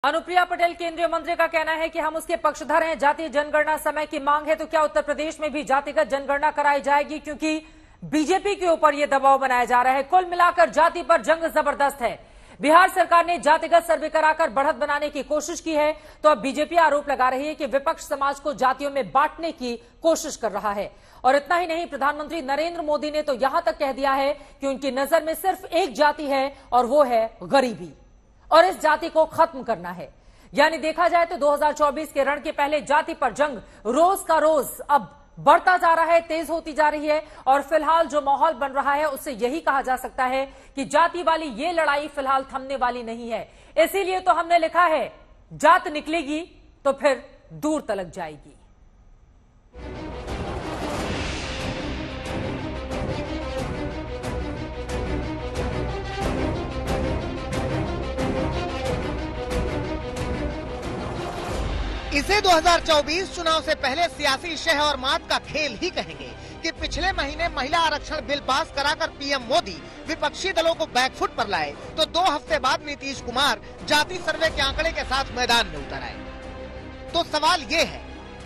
अनुप्रिया पटेल केंद्रीय मंत्री का कहना है कि हम उसके पक्षधर हैं। जातीय जनगणना समय की मांग है, तो क्या उत्तर प्रदेश में भी जातिगत जनगणना कराई जाएगी? क्योंकि बीजेपी के ऊपर यह दबाव बनाया जा रहा है। कुल मिलाकर जाति पर जंग जबरदस्त है। बिहार सरकार ने जातिगत सर्वे कराकर बढ़त बनाने की कोशिश की है, तो अब बीजेपी आरोप लगा रही है कि विपक्ष समाज को जातियों में बांटने की कोशिश कर रहा है। और इतना ही नहीं, प्रधानमंत्री नरेंद्र मोदी ने तो यहां तक कह दिया है कि उनकी नजर में सिर्फ एक जाति है और वो है गरीबी, और इस जाति को खत्म करना है। यानी देखा जाए तो 2024 के रण के पहले जाति पर जंग रोज का रोज अब बढ़ता जा रहा है, तेज होती जा रही है। और फिलहाल जो माहौल बन रहा है उससे यही कहा जा सकता है कि जाति वाली ये लड़ाई फिलहाल थमने वाली नहीं है। इसीलिए तो हमने लिखा है, जात निकलेगी तो फिर दूर तलक जाएगी। इसे 2024 चुनाव से पहले सियासी शह और मात का खेल ही कहेंगे कि पिछले महीने महिला आरक्षण बिल पास कराकर पीएम मोदी विपक्षी दलों को बैकफुट पर लाए, तो 2 हफ्ते बाद नीतीश कुमार जाति सर्वे के आंकड़े के साथ मैदान में उतर आए। तो सवाल ये है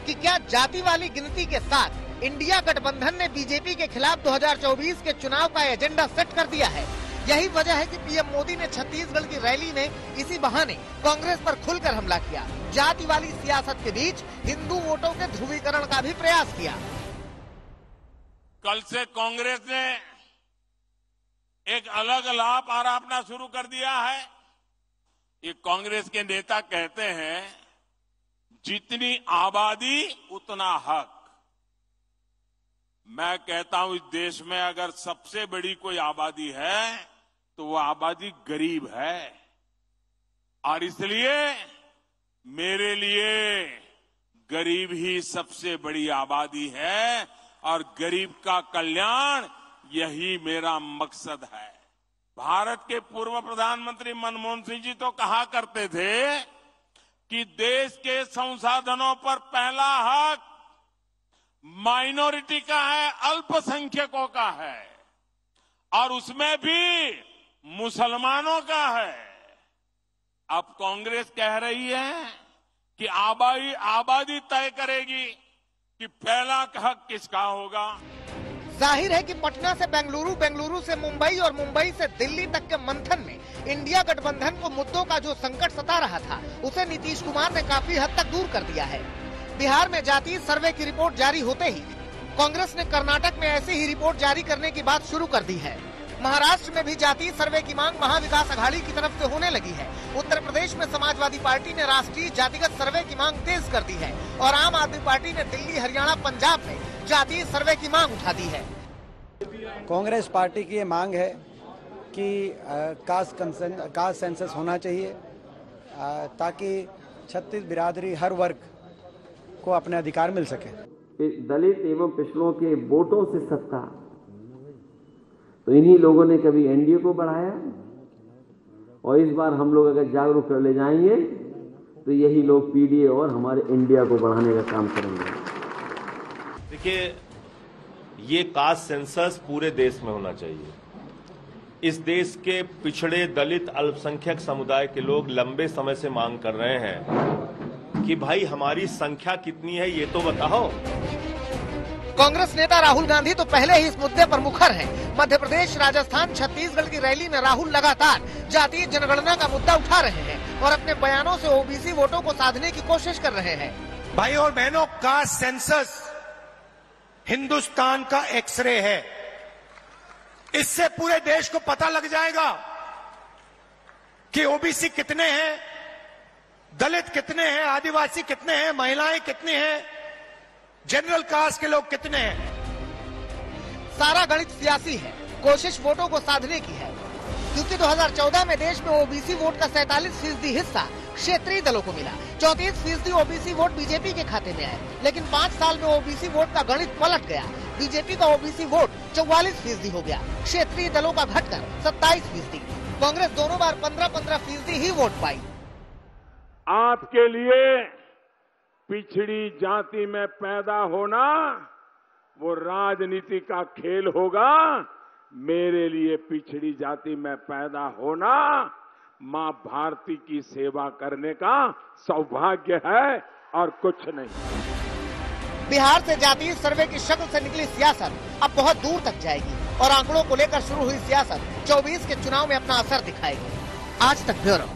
कि क्या जाति वाली गिनती के साथ इंडिया गठबंधन ने बीजेपी के खिलाफ 2024 के चुनाव का एजेंडा सेट कर दिया है? यही वजह है कि पीएम मोदी ने छत्तीसगढ़ की रैली में इसी बहाने कांग्रेस पर खुलकर हमला किया। जाति वाली सियासत के बीच हिंदू वोटों के ध्रुवीकरण का भी प्रयास किया। कल से कांग्रेस ने एक अलग लाभ आरोपना शुरू कर दिया है। ये कांग्रेस के नेता कहते हैं, जितनी आबादी उतना हक। मैं कहता हूं, इस देश में अगर सबसे बड़ी कोई आबादी है तो वो आबादी गरीब है, और इसलिए मेरे लिए गरीब ही सबसे बड़ी आबादी है, और गरीब का कल्याण यही मेरा मकसद है। भारत के पूर्व प्रधानमंत्री मनमोहन सिंह जी तो कहा करते थे कि देश के संसाधनों पर पहला हक माइनॉरिटी का है, अल्पसंख्यकों का है, और उसमें भी मुसलमानों का है। अब कांग्रेस कह रही है कि आबादी तय करेगी कि पहला हक किसका होगा। जाहिर है कि पटना से बेंगलुरु, बेंगलुरु से मुंबई और मुंबई से दिल्ली तक के मंथन में इंडिया गठबंधन को मुद्दों का जो संकट सता रहा था, उसे नीतीश कुमार ने काफी हद तक दूर कर दिया है। बिहार में जातीय सर्वे की रिपोर्ट जारी होते ही कांग्रेस ने कर्नाटक में ऐसी ही रिपोर्ट जारी करने की बात शुरू कर दी है। महाराष्ट्र में भी जातीय सर्वे की मांग महाविकास अघाड़ी की तरफ से होने लगी है। उत्तर प्रदेश में समाजवादी पार्टी ने राष्ट्रीय जातिगत सर्वे की मांग तेज कर दी है, और आम आदमी पार्टी ने दिल्ली, हरियाणा, पंजाब में जातीय सर्वे की मांग उठा दी है। कांग्रेस पार्टी की ये मांग है कि कास्ट सेंसस होना चाहिए, ताकि छत्तीस बिरादरी हर वर्ग को अपने अधिकार मिल सके। दलित एवं पिछड़ों के वोटों से सत्ता, तो इन्हीं लोगों ने कभी एनडीए को बढ़ाया, और इस बार हम लोग अगर जागरूक कर ले जाएंगे तो यही लोग पीडीए और हमारे इंडिया को बढ़ाने का काम करेंगे। देखिए, ये कास्ट सेंसस पूरे देश में होना चाहिए। इस देश के पिछड़े, दलित, अल्पसंख्यक समुदाय के लोग लंबे समय से मांग कर रहे हैं कि भाई हमारी संख्या कितनी है ये तो बताओ। कांग्रेस नेता राहुल गांधी तो पहले ही इस मुद्दे पर मुखर हैं। मध्य प्रदेश, राजस्थान, छत्तीसगढ़ की रैली में राहुल लगातार जातीय जनगणना का मुद्दा उठा रहे हैं और अपने बयानों से ओबीसी वोटों को साधने की कोशिश कर रहे हैं। भाई और बहनों, कास्ट सेंसस हिंदुस्तान का एक्सरे है। इससे पूरे देश को पता लग जाएगा कि ओबीसी कितने हैं, दलित कितने हैं, आदिवासी कितने हैं, महिलाएं कितनी हैं, जनरल कास्ट के लोग कितने हैं। सारा गणित सियासी है, कोशिश वोटों को साधने की है। क्योंकि 2014 में देश में ओबीसी वोट का 47% हिस्सा क्षेत्रीय दलों को मिला। 34% ओबीसी वोट बीजेपी के खाते में आए, लेकिन 5 साल में ओबीसी वोट का गणित पलट गया। बीजेपी का ओबीसी वोट 44% हो गया, क्षेत्रीय दलों का घटकर 27%। कांग्रेस दोनों बार 15% ही वोट पाई। आपके लिए पिछड़ी जाति में पैदा होना वो राजनीति का खेल होगा। मेरे लिए पिछड़ी जाति में पैदा होना मां भारती की सेवा करने का सौभाग्य है और कुछ नहीं। बिहार से जातीय सर्वे की शक्ल से निकली सियासत अब बहुत दूर तक जाएगी और आंकड़ों को लेकर शुरू हुई सियासत 24 के चुनाव में अपना असर दिखाएगी। आज तक ब्यूरो।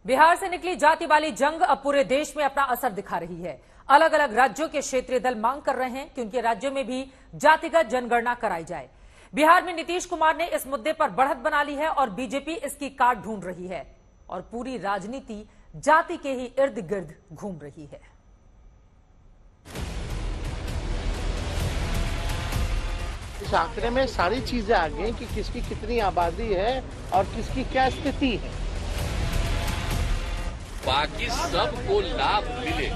बिहार से निकली जाति वाली जंग अब पूरे देश में अपना असर दिखा रही है। अलग अलग राज्यों के क्षेत्रीय दल मांग कर रहे हैं कि उनके राज्यों में भी जातिगत जनगणना कराई जाए। बिहार में नीतीश कुमार ने इस मुद्दे पर बढ़त बना ली है और बीजेपी इसकी काट ढूंढ रही है और पूरी राजनीति जाति के ही इर्द गिर्द घूम रही है। इस आंकड़े में सारी चीजें आ गई कि किसकी कितनी आबादी है और किसकी क्या स्थिति है। बाकी सबको लाभ मिले।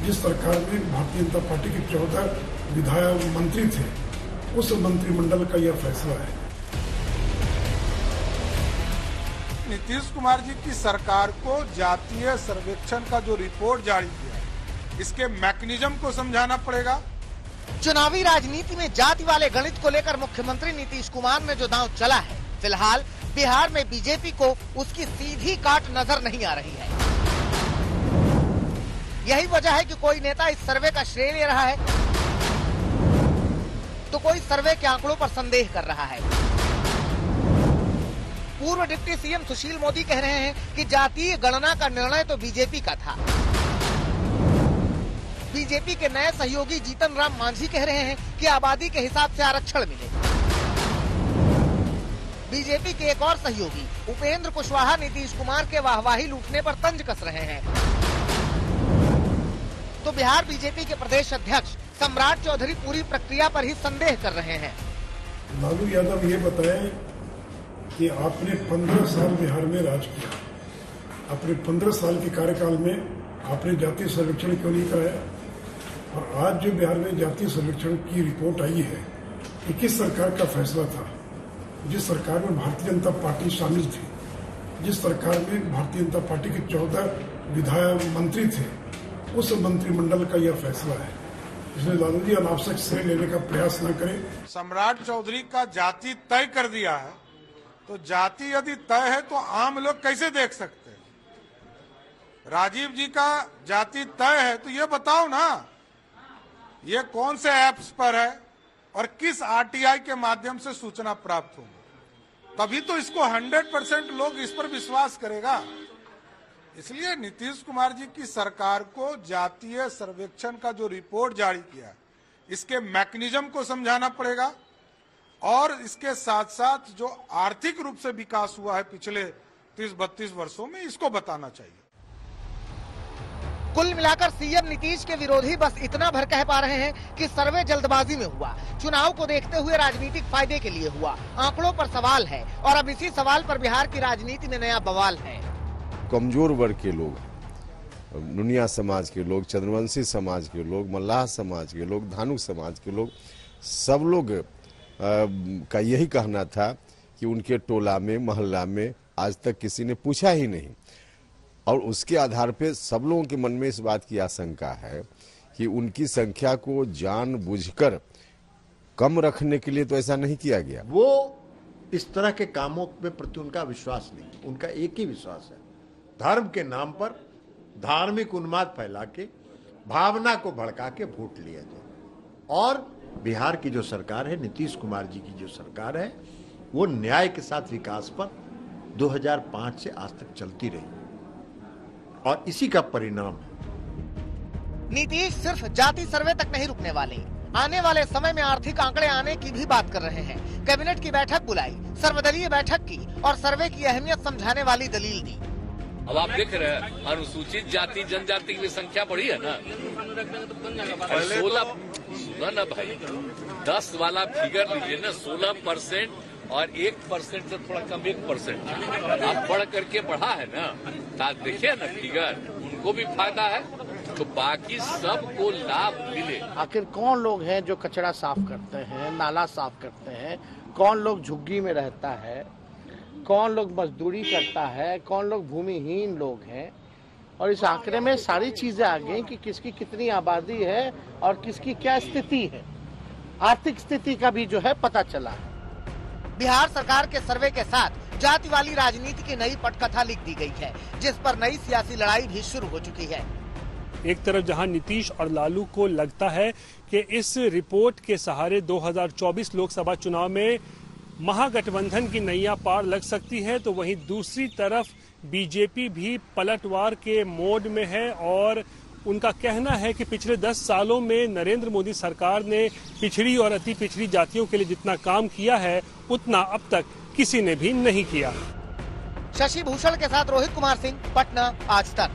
जिस सरकार में भारतीय जनता पार्टी के 14 विधायक मंत्री थे, उस मंत्रिमंडल का यह फैसला है। नीतीश कुमार जी की सरकार को जातीय सर्वेक्षण का जो रिपोर्ट जारी किया, इसके मैकेनिज्म को समझाना पड़ेगा। चुनावी राजनीति में जाति वाले गणित को लेकर मुख्यमंत्री नीतीश कुमार ने जो दांव चला है, फिलहाल बिहार में बीजेपी को उसकी सीधी काट नजर नहीं आ रही है। यही वजह है कि कोई नेता इस सर्वे का श्रेय ले रहा है तो कोई सर्वे के आंकड़ों पर संदेह कर रहा है। पूर्व डिप्टी सीएम सुशील मोदी कह रहे हैं कि जातीय गणना का निर्णय तो बीजेपी का था। बीजेपी के नए सहयोगी जीतन राम मांझी कह रहे हैं कि आबादी के हिसाब से आरक्षण मिले। बीजेपी के एक और सहयोगी उपेंद्र कुशवाहा नीतीश कुमार के वाहवाही लूटने पर तंज कस रहे हैं। तो बिहार बीजेपी के प्रदेश अध्यक्ष सम्राट चौधरी पूरी प्रक्रिया पर ही संदेह कर रहे हैं। लालू यादव ये बताएं कि आपने 15 साल बिहार में राज किया, अपने 15 साल के कार्यकाल में आपने जातीय सर्वेक्षण क्यों नहीं कराया? और आज जो बिहार में जातीय सर्वेक्षण की रिपोर्ट आई है कि किस सरकार का फैसला था, जिस सरकार में भारतीय जनता पार्टी शामिल थी, जिस सरकार में भारतीय जनता पार्टी के 14 विधायक मंत्री थे, उस मंत्रिमंडल का यह फैसला है। इसलिए लालू जी अनावश्यक श्रेय लेने का प्रयास न करें। सम्राट चौधरी का जाति तय कर दिया है, तो जाति यदि तय है तो आम लोग कैसे देख सकते हैं? राजीव जी का जाति तय है तो ये बताओ ना, ये कौन से ऐप्स पर है और किस आरटीआई के माध्यम से सूचना प्राप्त होगी, तभी तो इसको 100% लोग इस पर विश्वास करेगा। इसलिए नीतीश कुमार जी की सरकार को जातीय सर्वेक्षण का जो रिपोर्ट जारी किया, इसके मैकेनिज्म को समझाना पड़ेगा और इसके साथ साथ जो आर्थिक रूप से विकास हुआ है पिछले 30-32 वर्षों में, इसको बताना चाहिए। कुल मिलाकर सीएम नीतीश के विरोधी बस इतना भर कह पा रहे हैं कि सर्वे जल्दबाजी में हुआ, चुनाव को देखते हुए राजनीतिक फायदे के लिए हुआ। आंकड़ों पर सवाल है और अब इसी सवाल पर बिहार की राजनीति में नया बवाल है। कमजोर वर्ग के लोग, नुनिया समाज के लोग, चंद्रवंशी समाज के लोग, मल्लाह समाज के लोग, धानुक समाज के लोग, सब लोग का यही कहना था कि उनके टोला में, मोहल्ला में आज तक किसी ने पूछा ही नहीं। और उसके आधार पे सब लोगों के मन में इस बात की आशंका है कि उनकी संख्या को जानबूझकर कम रखने के लिए तो ऐसा नहीं किया गया। वो इस तरह के कामों में प्रति उनका विश्वास नहीं, उनका एक ही विश्वास है, धर्म के नाम पर धार्मिक उन्माद फैला के, भावना को भड़का के वोट लिया जाए। और बिहार की जो सरकार है, नीतीश कुमार जी की जो सरकार है, वो न्याय के साथ विकास पर 2005 से आज तक चलती रही और इसी का परिणाम है। नीतीश सिर्फ जाति सर्वे तक नहीं रुकने वाले, आने वाले समय में आर्थिक आंकड़े आने की भी बात कर रहे हैं। कैबिनेट की बैठक बुलाई, सर्वदलीय बैठक की और सर्वे की अहमियत समझाने वाली दलील दी। अब आप देख रहे हैं अनुसूचित जाति जनजाति की संख्या बढ़ी है ना, 16 ना भाई, 10 वाला फिगर लीजिए ना, 16% और 1% से थोड़ा कम 1% आप बढ़ करके बढ़ा है ना, देखिए ना फिगर, उनको भी फायदा है तो बाकी सबको लाभ मिले। आखिर कौन लोग हैं जो कचरा साफ करते हैं, नाला साफ करते हैं, कौन लोग झुग्गी में रहता है, कौन लोग मजदूरी करता है, कौन लोग भूमिहीन लोग हैं। और इस आंकड़े में सारी चीजें आ गई कि किसकी कितनी आबादी है और किसकी क्या स्थिति है। आर्थिक स्थिति का भी जो है पता चला है। बिहार सरकार के सर्वे के साथ जाति वाली राजनीति की नई पटकथा लिख दी गई है, जिस पर नई सियासी लड़ाई भी शुरू हो चुकी है। एक तरफ जहां नीतीश और लालू को लगता है कि इस रिपोर्ट के सहारे 2024 लोकसभा चुनाव में महागठबंधन की नैया पार लग सकती है, तो वहीं दूसरी तरफ बीजेपी भी पलटवार के मोड में है और उनका कहना है कि पिछले 10 सालों में नरेंद्र मोदी सरकार ने पिछड़ी और अति पिछड़ी जातियों के लिए जितना काम किया है उतना अब तक किसी ने भी नहीं किया। शशि भूषण के साथ रोहित कुमार सिंह, पटना, आज तक।